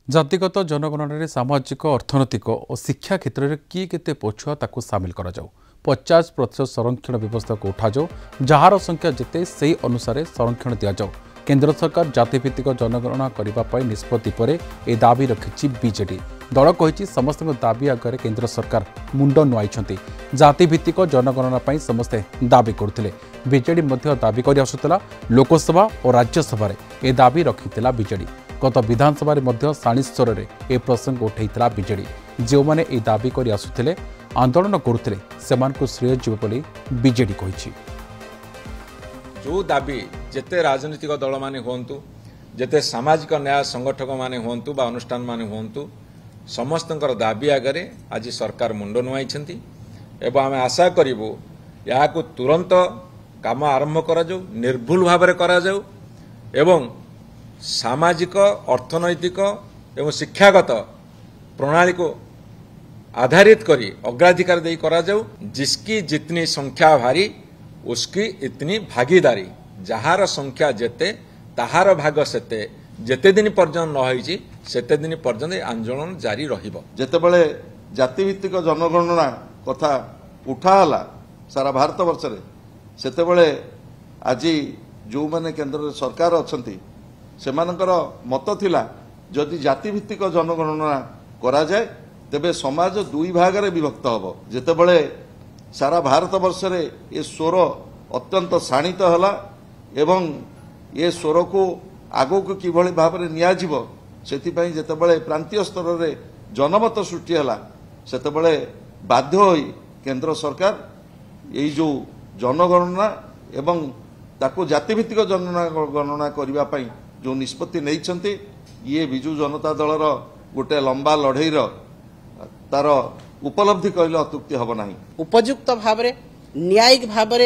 जातिगत जनगणना सामाजिक अर्थनैतिक और शिक्षा क्षेत्र में किए केते पछुआ ताकू सामिल करा जाऊ 50% संरक्षण व्यवस्था को उठा जाऊ जार संख्या जिते से अनुसार संरक्षण दि जाऊ। केंद्र सरकार जातिभित्तिक जनगणना करने निष्पत्ति पर ए दाबी रखी बीजेडी दल कही समस्त दाबी आगे केंद्र सरकार मुंड नुआई जातिभित्तिक जनगणना समस्ते दाबी करते बीजेडी दाबी कर आसुला लोकसभा और राज्यसभा ए दाबी रखी बीजेडी गत विधानसभा शाणी स्वर में ए प्रसंग उठाई बीजेडी जो मैंने ए दाबी कर आसुले आंदोलन करुते श्रेय जीव बोली बीजेडी कही जो दाबी जेते राजनीतिक दल माने होंतु जेते सामाजिक न्याय संगठक माने होंतु बा अनुष्ठान माने होंतु समस्तंकर दाबी आगे आज सरकार मुंड नुआई एवं आम आशा करूँ या तुरंत काम आरंभ करा जाऊ निर्भुल भाव में करा जाऊ एवं सामाजिक अर्थनैतिक एवं शिक्षागत प्रणाली को आधारित करी अग्राधिकार दे करा जाऊ। जिसकी जितनी संख्या भारी उसकी इतनी भागीदारी जहार संख्या जेते ताहार भाग सेते जेते दिन पर्यंत न होईची सेते दिन पर्यंत आंदोलन जारी रहिबो। जेतेबेले जातिभित्तिक जनगणना कथा उठाला सारा भारत वर्ष रे सेतेबेले आज जो माने केंद्र सरकार अछंती सेमानकर मत थिला जदि जातिभित्तिक जनगणना करा जाए तेबे समाज दुई भाग रे विभक्त हबो। जेतेबेले सारा भारत वर्ष रे ये स्वर अत्यंत शाणित हला एवं ये स्वर को आगो को किभଳି भाबरे निया जिवो सेति जेतेबेले प्रांतीय स्तर रे जनमत सृष्टि हला सेतेबेले बाध्य होई केंद्र सरकार यही जो जनगणना एवं ताको जातिभित्तिक जनगणना करबा पई जो निष्पत्ति नहीं ये विजु जनता दलर गोटे लंबा लड़ई तार उपलब्धि कहले अत्युक्ति हब नहीं। उपयुक्त भाव न्यायिक भाव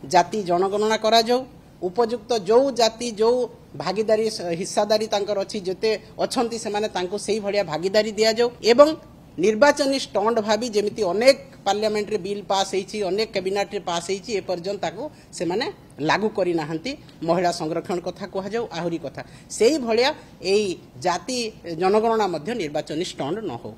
जाति जनगणना करा जाऊ उपयुक्त जो जाति जो भागीदारी हिस्सादारी तांकर अछि जेते अछंती से माने तांको सेही भलिया भागीदारी दिया जाऊ एवं निर्वाचन स्टैंड भाभी जेमिति अनेक पार्लियामेंट रे बिल पास होईची अनेक कैबिनेट रे पास होईची ए पर्यंत ताको से माने लागू करी नाहंती महिला संरक्षण कथा कह जाऊ आहुरी कथा सेही भलिया एई जाति जनगणना मध्य निर्वाचन स्टैंड न हो।